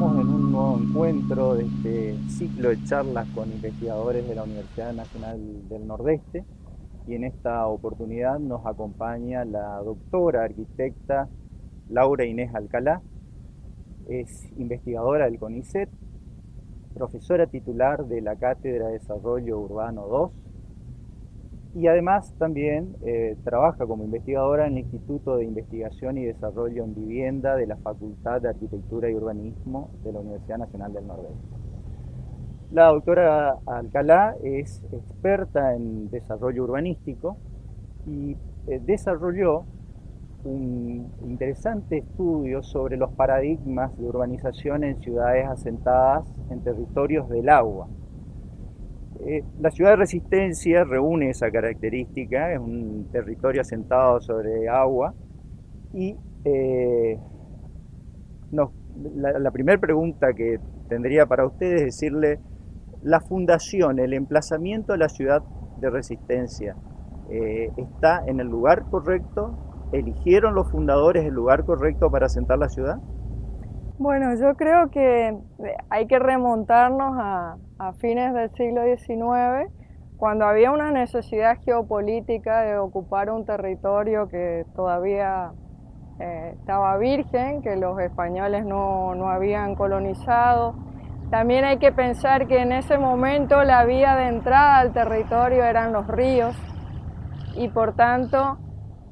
estamos en un nuevo encuentro de este ciclo de charlas con investigadores de la Universidad Nacional del Nordeste y en esta oportunidad nos acompaña la doctora arquitecta Laura Inés Alcalá. Es investigadora del CONICET, profesora titular de la Cátedra de Desarrollo Urbano 2 y además también trabaja como investigadora en el Instituto de Investigación y Desarrollo en Vivienda de la Facultad de Arquitectura y Urbanismo de la Universidad Nacional del Nordeste. La doctora Alcalá es experta en desarrollo urbanístico y desarrolló un interesante estudio sobre los paradigmas de urbanización en ciudades asentadas en territorios del agua. La ciudad de Resistencia reúne esa característica, es un territorio asentado sobre agua y nos, la primera pregunta que tendría para ustedes es decirle, la fundación, el emplazamiento de la ciudad de Resistencia, ¿está en el lugar correcto? ¿Eligieron los fundadores el lugar correcto para asentar la ciudad? Bueno, yo creo que hay que remontarnos a fines del siglo XIX, cuando había una necesidad geopolítica de ocupar un territorio que todavía estaba virgen, que los españoles no habían colonizado. También hay que pensar que en ese momento la vía de entrada al territorio eran los ríos y por tanto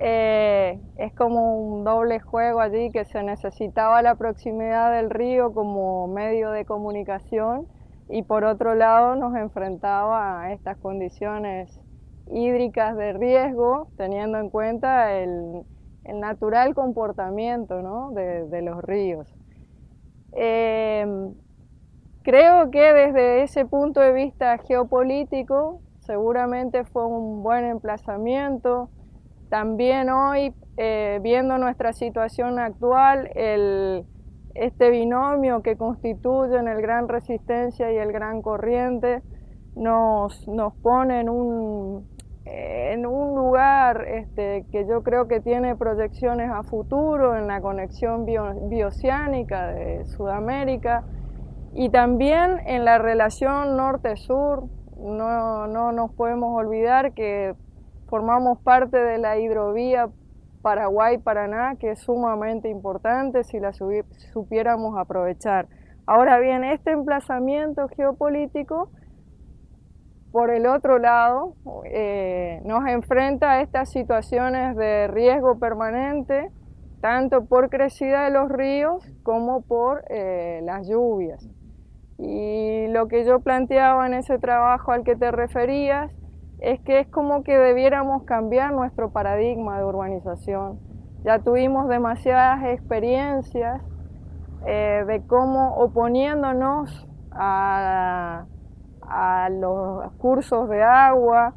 es como un doble juego allí, que se necesitaba la proximidad del río como medio de comunicación y por otro lado nos enfrentaba a estas condiciones hídricas de riesgo, teniendo en cuenta el natural comportamiento, ¿no?, de los ríos. Eh, Creo que desde ese punto de vista geopolítico seguramente fue un buen emplazamiento. También hoy, viendo nuestra situación actual, este binomio que constituyen el Gran Resistencia y el Gran Corriente nos pone en un lugar que yo creo que tiene proyecciones a futuro en la conexión bioceánica de Sudamérica y también en la relación norte-sur. No nos podemos olvidar que formamos parte de la hidrovía Paraguay-Paraná, que es sumamente importante si la supiéramos aprovechar. Ahora bien, este emplazamiento geopolítico, por el otro lado, nos enfrenta a estas situaciones de riesgo permanente, tanto por crecida de los ríos como por las lluvias. Y lo que yo planteaba en ese trabajo al que te referías es que es como que debiéramos cambiar nuestro paradigma de urbanización. Ya tuvimos demasiadas experiencias de cómo oponiéndonos a los cursos de agua,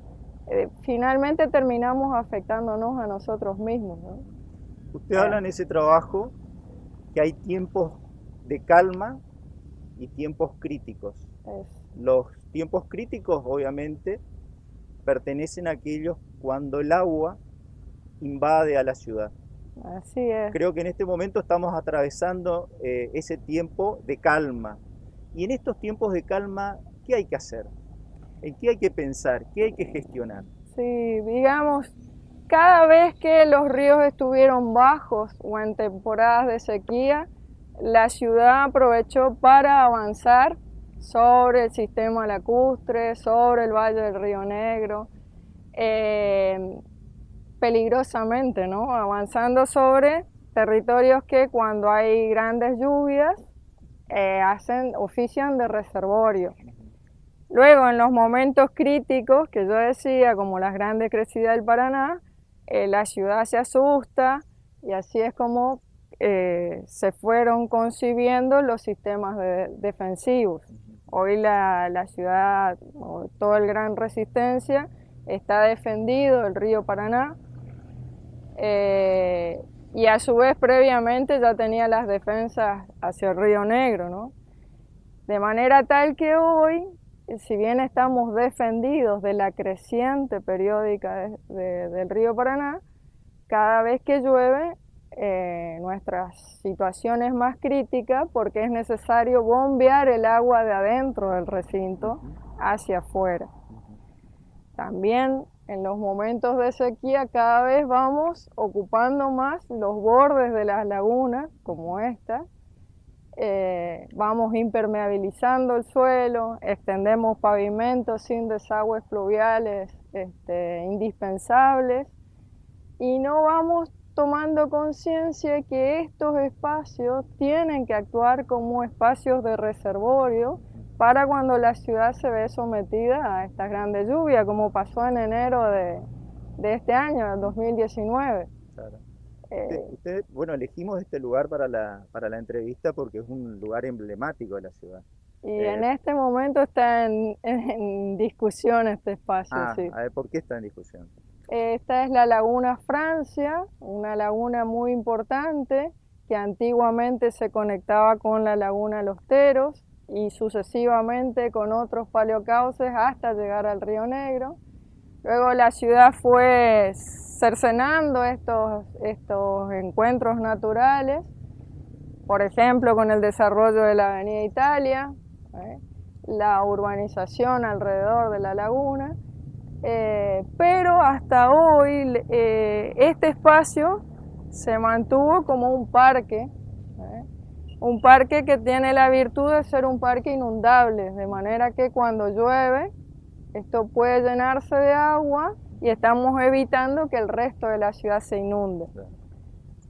finalmente terminamos afectándonos a nosotros mismos, ¿no? Usted habla en ese trabajo que hay tiempos de calma y tiempos críticos. Es, Los tiempos críticos obviamente pertenecen a aquellos cuando el agua invade a la ciudad. Así es. Creo que en este momento estamos atravesando ese tiempo de calma. Y en estos tiempos de calma, ¿qué hay que hacer? ¿En qué hay que pensar? ¿Qué hay que gestionar? Sí, digamos, cada vez que los ríos estuvieron bajos o en temporadas de sequía, la ciudad aprovechó para avanzar sobre el sistema lacustre, sobre el valle del Río Negro, eh, peligrosamente, ¿no? Avanzando sobre territorios que cuando hay grandes lluvias ofician de reservorio. Luego, en los momentos críticos que yo decía, como las grandes crecidas del Paraná, la ciudad se asusta y así es como se fueron concibiendo los sistemas defensivos. Hoy la ciudad, todo el Gran Resistencia, está defendido el río Paraná eh, y a su vez previamente ya tenía las defensas hacia el río Negro, ¿no? De manera tal que hoy, si bien estamos defendidos de la creciente periódica del río Paraná, cada vez que llueve nuestras situaciones más críticas porque es necesario bombear el agua de adentro del recinto hacia afuera. También en los momentos de sequía cada vez vamos ocupando más los bordes de las lagunas como esta. Vamos impermeabilizando el suelo, extendemos pavimentos sin desagües pluviales indispensables y no vamos tomando conciencia que estos espacios tienen que actuar como espacios de reservorio para cuando la ciudad se ve sometida a estas grandes lluvias, como pasó en enero de este año, del 2019. Claro. Bueno, elegimos este lugar para la entrevista porque es un lugar emblemático de la ciudad. Y en este momento está en discusión este espacio, sí. A ver, ¿por qué está en discusión? Esta es la Laguna Francia, una laguna muy importante que antiguamente se conectaba con la Laguna Los Teros y sucesivamente con otros paleocauces hasta llegar al Río Negro. Luego la ciudad fue cercenando estos encuentros naturales, por ejemplo con el desarrollo de la Avenida Italia, la urbanización alrededor de la laguna, pero hasta hoy este espacio se mantuvo como un parque que tiene la virtud de ser un parque inundable, de manera que cuando llueve esto puede llenarse de agua y estamos evitando que el resto de la ciudad se inunde.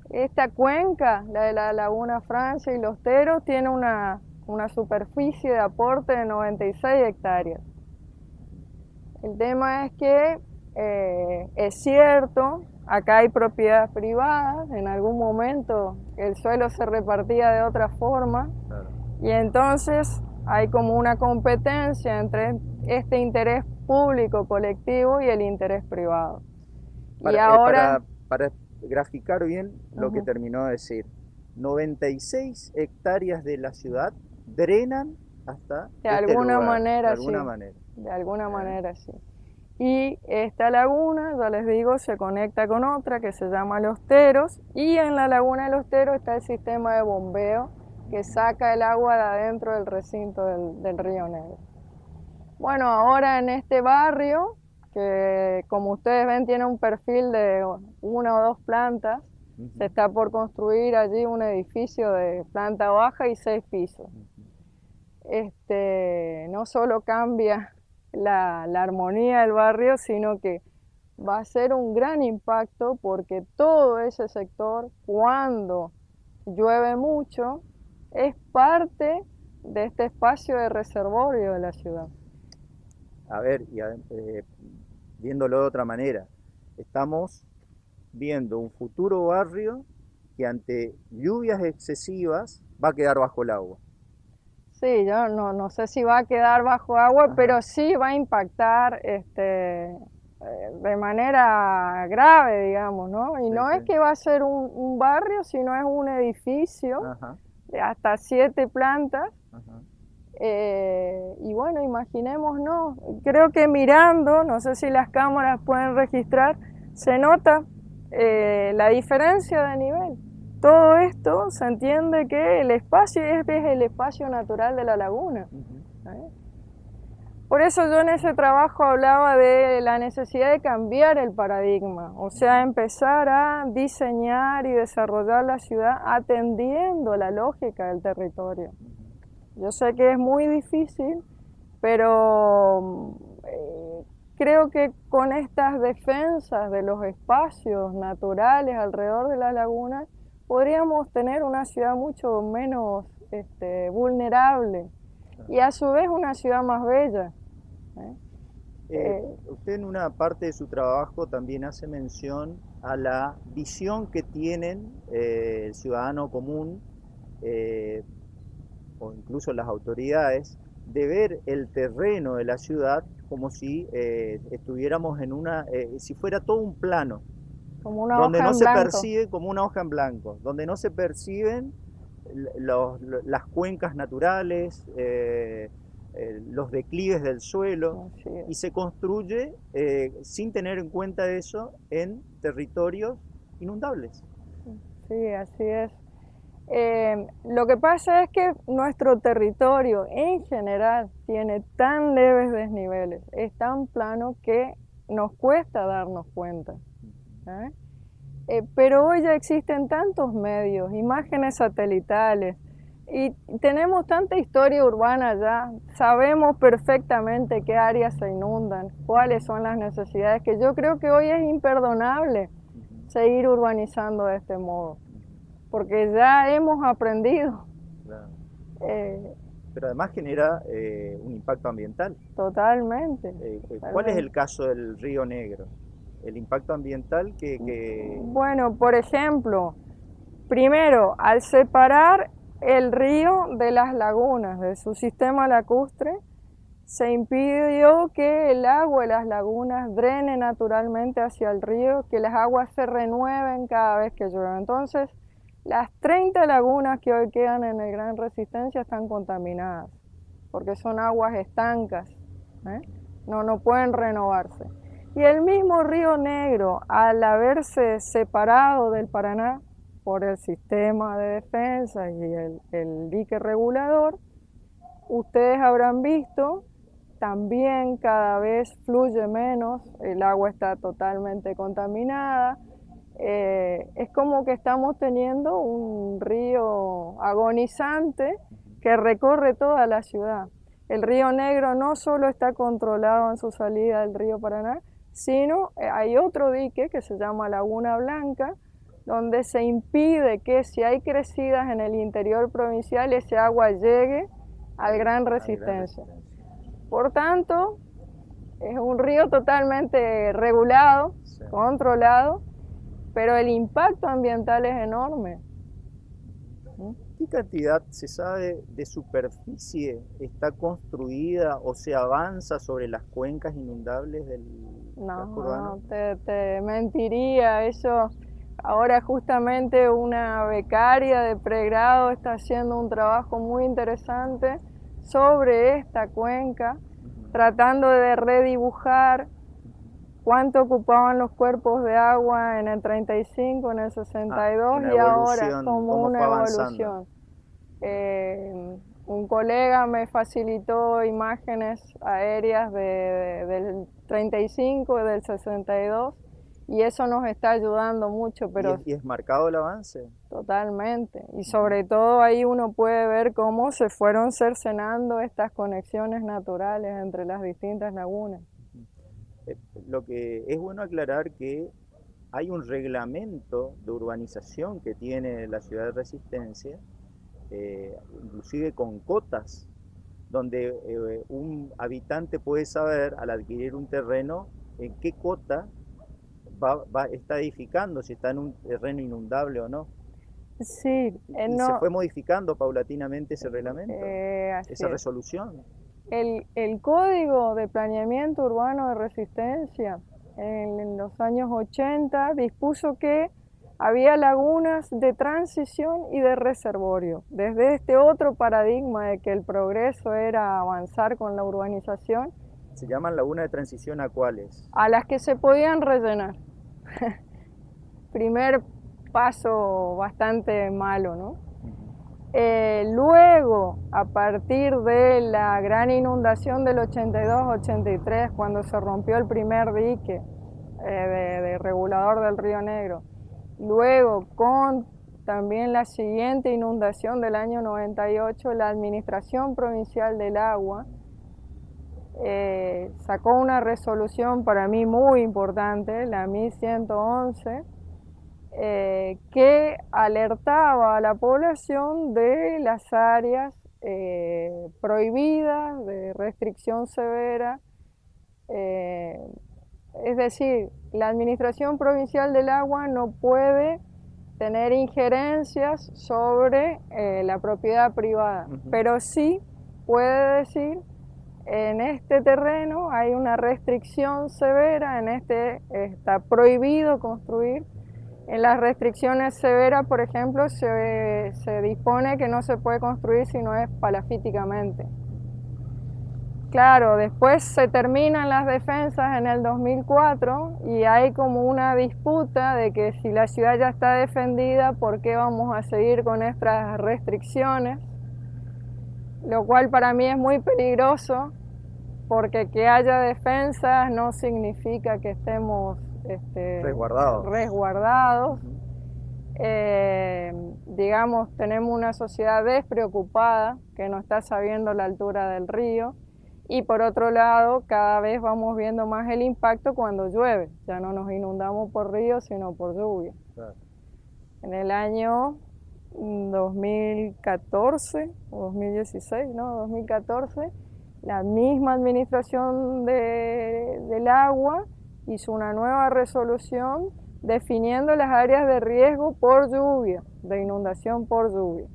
Esta cuenca, la de la Laguna Francia y Los Teros, tiene una superficie de aporte de 96 hectáreas. El tema es que es cierto, acá hay propiedades privadas, en algún momento el suelo se repartía de otra forma, claro. Y entonces hay como una competencia entre este interés público colectivo y el interés privado. Para graficar bien lo que terminó de decir, 96 hectáreas de la ciudad drenan hasta de alguna lugar, manera, de alguna sí. manera. De alguna manera, sí. Y esta laguna, ya les digo, se conecta con otra que se llama Los Teros, y en la laguna de Los Teros está el sistema de bombeo que saca el agua de adentro del recinto del Río Negro. Bueno, ahora en este barrio, que como ustedes ven tiene un perfil de 1 o 2 plantas, se está por construir allí un edificio de planta baja y 6 pisos. No solo cambia la armonía del barrio, sino que va a ser un gran impacto porque todo ese sector, cuando llueve mucho, es parte de este espacio de reservorio de la ciudad. A ver, viéndolo de otra manera, estamos viendo un futuro barrio que ante lluvias excesivas va a quedar bajo el agua. Sí, yo no sé si va a quedar bajo agua, ajá, pero sí va a impactar de manera grave, digamos, ¿no? Y sí, no es que va a ser un barrio, sino es un edificio, ajá, de hasta 7 plantas. Ajá. Y bueno, imaginémonos, creo que mirando, no sé si las cámaras pueden registrar, se nota la diferencia de nivel. Todo esto se entiende que el espacio es el espacio natural de la laguna. Por eso yo en ese trabajo hablaba de la necesidad de cambiar el paradigma, o sea, empezar a diseñar y desarrollar la ciudad atendiendo la lógica del territorio. Yo sé que es muy difícil, pero creo que con estas defensas de los espacios naturales alrededor de las lagunas, podríamos tener una ciudad mucho menos vulnerable y a su vez una ciudad más bella. Usted en una parte de su trabajo también hace mención a la visión que tienen el ciudadano común o incluso las autoridades de ver el terreno de la ciudad como si estuviéramos en si fuera todo un plano. Como una donde hoja no en se blanco. Percibe como una hoja en blanco, donde no se perciben las cuencas naturales, los declives del suelo, y se construye sin tener en cuenta eso en territorios inundables. Sí, así es. Lo que pasa es que nuestro territorio en general tiene tan leves desniveles, es tan plano que nos cuesta darnos cuenta. ¿Eh? Pero hoy ya existen tantos medios, imágenes satelitales, y tenemos tanta historia urbana ya, sabemos perfectamente qué áreas se inundan, cuáles son las necesidades, que yo creo que hoy es imperdonable seguir urbanizando de este modo, porque ya hemos aprendido. Claro. eh, Pero además genera un impacto ambiental. Totalmente, ¿Cuál es totalmente. el caso del Río Negro? El impacto ambiental Bueno, por ejemplo, primero, al separar el río de las lagunas, de su sistema lacustre, se impidió que el agua de las lagunas drene naturalmente hacia el río, que las aguas se renueven cada vez que llueve. Entonces, las 30 lagunas que hoy quedan en el Gran Resistencia están contaminadas, porque son aguas estancas, ¿eh? No pueden renovarse. Y el mismo Río Negro, al haberse separado del Paraná por el sistema de defensa y el dique regulador, ustedes habrán visto, también cada vez fluye menos, el agua está totalmente contaminada. Es como que estamos teniendo un río agonizante que recorre toda la ciudad. El Río Negro no solo está controlado en su salida del río Paraná, sino hay otro dique que se llama Laguna Blanca, donde se impide que si hay crecidas en el interior provincial, ese agua llegue al Gran Resistencia. Por tanto, es un río totalmente regulado, sí, controlado, pero el impacto ambiental es enorme. ¿Qué cantidad, se sabe, de superficie está construida o se avanza sobre las cuencas inundables del casco urbano? No, te mentiría. Eso, ahora justamente una becaria de pregrado está haciendo un trabajo muy interesante sobre esta cuenca, tratando de redibujar cuánto ocupaban los cuerpos de agua en el 35, en el 62 y ahora como una evolución. Un colega me facilitó imágenes aéreas del 35 y del 62 y eso nos está ayudando mucho. Pero ¿Y es marcado el avance? Totalmente, y sobre todo ahí uno puede ver cómo se fueron cercenando estas conexiones naturales entre las distintas lagunas. Lo que es bueno aclarar que hay un reglamento de urbanización que tiene la ciudad de Resistencia, inclusive con cotas, donde un habitante puede saber al adquirir un terreno en qué cota está edificando, si está en un terreno inundable o no. Sí, y se fue modificando paulatinamente ese reglamento, esa resolución. El Código de Planeamiento Urbano de Resistencia en los años 80 dispuso que había lagunas de transición y de reservorio. Desde este otro paradigma de que el progreso era avanzar con la urbanización. ¿Se llaman lagunas de transición a cuáles? A las que se podían rellenar. Primer paso bastante malo, ¿no? Luego, a partir de la gran inundación del 82-83, cuando se rompió el primer dique de regulador del Río Negro, luego con también la siguiente inundación del año 98, la Administración Provincial del Agua sacó una resolución para mí muy importante, la 1111, que alertaba a la población de las áreas prohibidas, de restricción severa. Es decir, la Administración Provincial del Agua no puede tener injerencias sobre la propiedad privada, pero sí puede decir: en este terreno hay una restricción severa, en este está prohibido construir. En las restricciones severas, por ejemplo, se dispone que no se puede construir si no es palafíticamente. Claro, después se terminan las defensas en el 2004 y hay como una disputa de que si la ciudad ya está defendida, ¿por qué vamos a seguir con estas restricciones? Lo cual para mí es muy peligroso, porque que haya defensas no significa que estemos resguardados. Digamos, tenemos una sociedad despreocupada que no está sabiendo la altura del río. Y por otro lado, cada vez vamos viendo más el impacto cuando llueve. Ya no nos inundamos por ríos, sino por lluvia. Claro. En el año 2014 o 2016, ¿no? 2014, la misma administración del agua hizo una nueva resolución definiendo las áreas de riesgo por lluvia, de inundación por lluvia.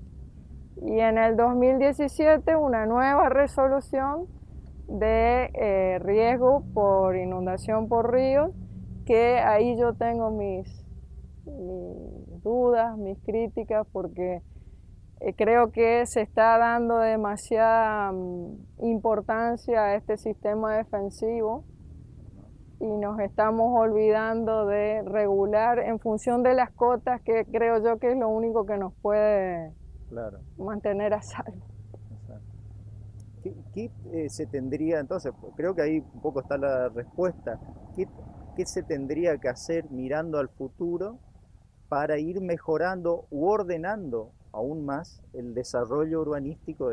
Y en el 2017 una nueva resolución de riesgo por inundación por ríos, que ahí yo tengo mis dudas, mis críticas, porque creo que se está dando demasiada importancia a este sistema defensivo y nos estamos olvidando de regular en función de las cotas, que creo yo que es lo único que nos puede mantener a salvo. ¿Qué se tendría, entonces, creo que ahí un poco está la respuesta, ¿qué se tendría que hacer mirando al futuro para ir mejorando u ordenando aún más el desarrollo urbanístico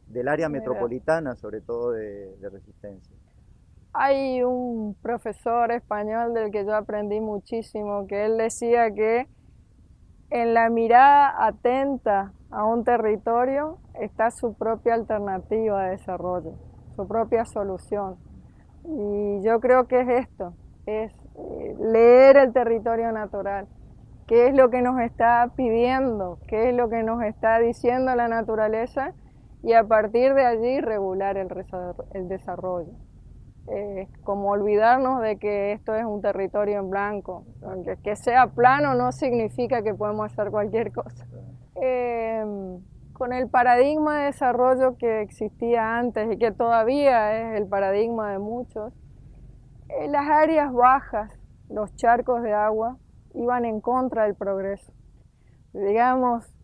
del área metropolitana, sobre todo de Resistencia? Hay un profesor español del que yo aprendí muchísimo, que él decía que en la mirada atenta a un territorio está su propia alternativa de desarrollo, su propia solución. Y yo creo que es esto, es leer el territorio natural. ¿Qué es lo que nos está pidiendo? ¿Qué es lo que nos está diciendo la naturaleza? Y a partir de allí regular el desarrollo. Como olvidarnos de que esto es un territorio en blanco. Aunque que sea plano no significa que podemos hacer cualquier cosa. Con el paradigma de desarrollo que existía antes y que todavía es el paradigma de muchos, las áreas bajas, los charcos de agua, iban en contra del progreso. Digamos,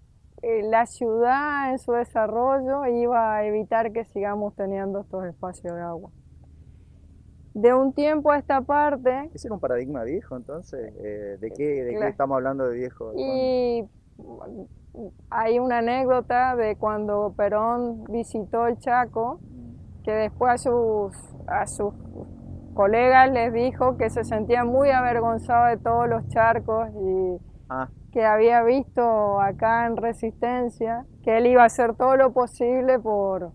la ciudad en su desarrollo iba a evitar que sigamos teniendo estos espacios de agua. De un tiempo a esta parte... ¿Ese era un paradigma viejo entonces? ¿De qué estamos hablando de viejo? Y hay una anécdota de cuando Perón visitó el Chaco, que después a sus colegas les dijo que se sentía muy avergonzado de todos los charcos y que había visto acá en Resistencia, que él iba a hacer todo lo posible por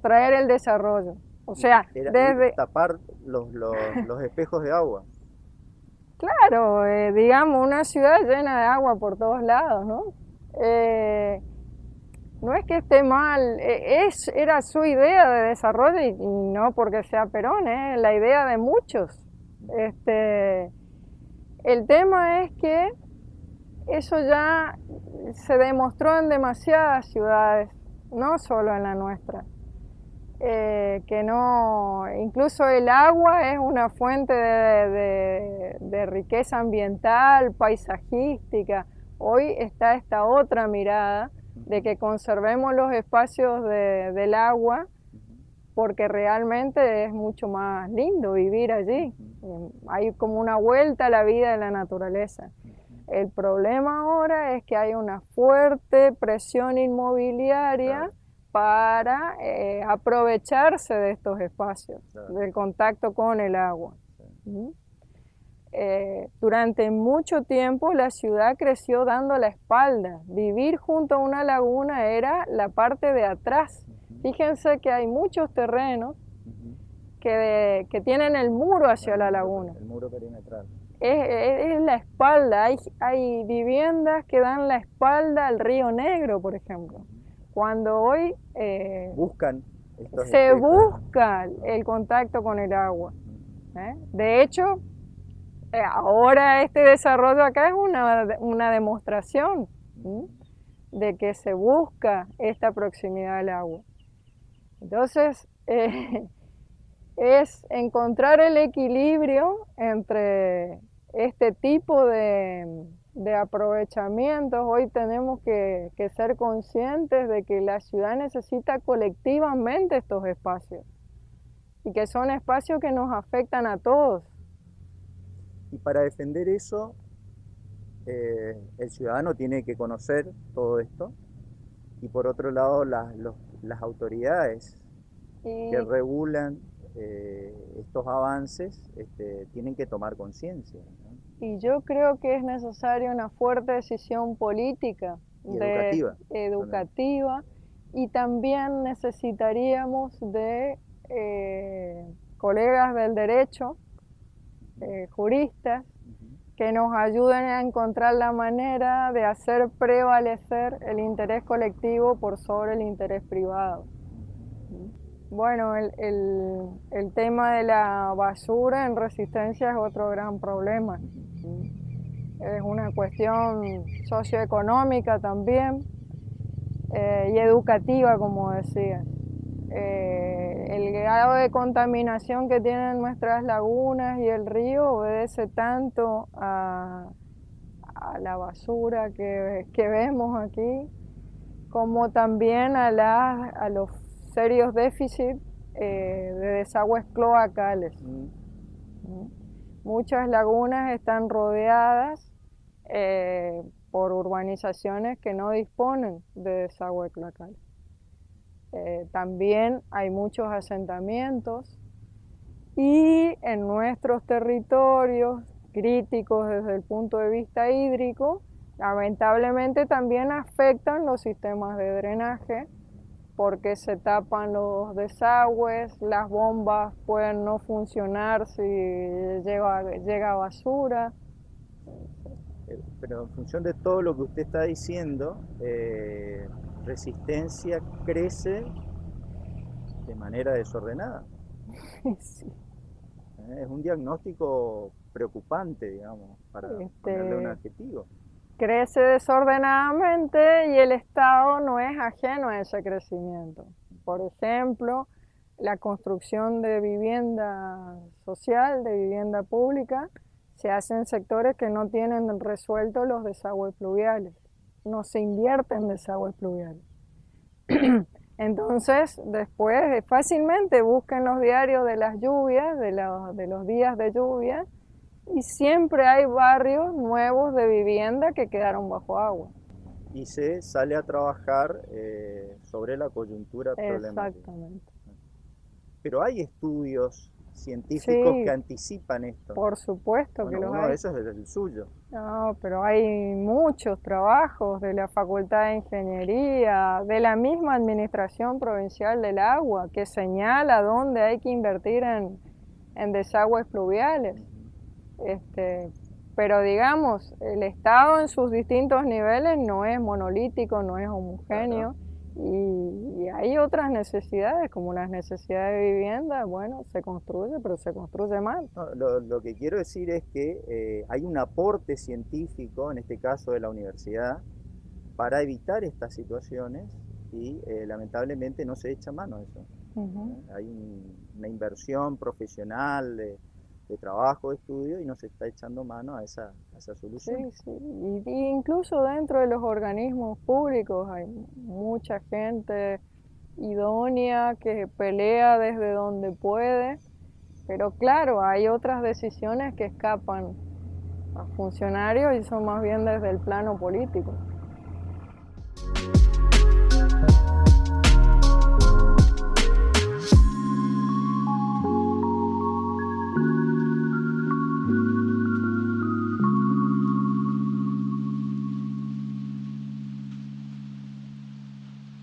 traer el desarrollo. O sea, desde tapar los espejos de agua. Claro, digamos, una ciudad llena de agua por todos lados, ¿no? No es que esté mal, era su idea de desarrollo y no porque sea Perón, la idea de muchos. El tema es que eso ya se demostró en demasiadas ciudades, no solo en la nuestra. Que no, incluso el agua es una fuente de riqueza ambiental, paisajística. Hoy está esta otra mirada de que conservemos los espacios del agua, porque realmente es mucho más lindo vivir allí. Hay como una vuelta a la vida de la naturaleza. El problema ahora es que hay una fuerte presión inmobiliaria para aprovecharse de estos espacios, del contacto con el agua. Durante mucho tiempo la ciudad creció dando la espalda. Vivir junto a una laguna era la parte de atrás. Fíjense que hay muchos terrenos que tienen el muro hacia la laguna. El muro perimetral. Es la espalda. Hay viviendas que dan la espalda al Río Negro, por ejemplo. Cuando hoy se busca el contacto con el agua. De hecho, ahora este desarrollo acá es una demostración de que se busca esta proximidad al agua. Entonces, eh, es encontrar el equilibrio entre este tipo de aprovechamientos. Hoy tenemos que ser conscientes de que la ciudad necesita colectivamente estos espacios y que son espacios que nos afectan a todos. Y para defender eso, el ciudadano tiene que conocer todo esto y por otro lado las autoridades que Y, regulan estos avances tienen que tomar conciencia, ¿no? y yo creo que es necesaria una fuerte decisión política, Y educativa también. educativa, y también necesitaríamos de colegas del derecho, juristas, Ujú. que nos ayuden a encontrar la manera de hacer prevalecer el interés colectivo por sobre el interés privado. Bueno, el tema de la basura en Resistencia es otro gran problema. Es una cuestión socioeconómica también y educativa, como decía. El grado de contaminación que tienen nuestras lagunas y el río obedece tanto a la basura que vemos aquí, como también a los serios déficits de desagües cloacales. Muchas lagunas están rodeadas por urbanizaciones que no disponen de desagüe cloacal. También hay muchos asentamientos y en nuestros territorios críticos desde el punto de vista hídrico, lamentablemente también afectan los sistemas de drenaje porque se tapan los desagües, las bombas pueden no funcionar si llega basura. Pero en función de todo lo que usted está diciendo, Resistencia crece de manera desordenada. Sí. Es un diagnóstico preocupante, digamos, para ponerle un Este, adjetivo. crece desordenadamente y el Estado no es ajeno a ese crecimiento. Por ejemplo, la construcción de vivienda social, de vivienda pública, se hace en sectores que no tienen resueltos los desagües pluviales. No se invierte en desagües pluviales. Entonces, después fácilmente busquen los diarios de las lluvias, de los días de lluvia, y siempre hay barrios nuevos de vivienda que quedaron bajo agua. Y se sale a trabajar sobre la coyuntura problemática. Exactamente. Pero hay estudios científicos que Sí, anticipan esto. por supuesto que Bueno, los uno de hay. esos es el suyo. No, pero hay muchos trabajos de la Facultad de Ingeniería, de la misma Administración Provincial del Agua, que señala dónde hay que invertir en desagües pluviales. Este, pero digamos, el Estado en sus distintos niveles no es monolítico, no es Claro. homogéneo y hay otras necesidades, como las necesidades de vivienda, bueno, se construye, pero se construye mal. No, lo que quiero decir es que hay un aporte científico, en este caso de la universidad, para evitar estas situaciones y lamentablemente no se echa mano a eso. Ujú. Hay una inversión profesional de trabajo, de estudio y no se está echando mano a esa Sí, solución. sí. Y incluso dentro de los organismos públicos hay mucha gente idónea que pelea desde donde puede, pero claro, hay otras decisiones que escapan a funcionarios y son más bien desde el plano político.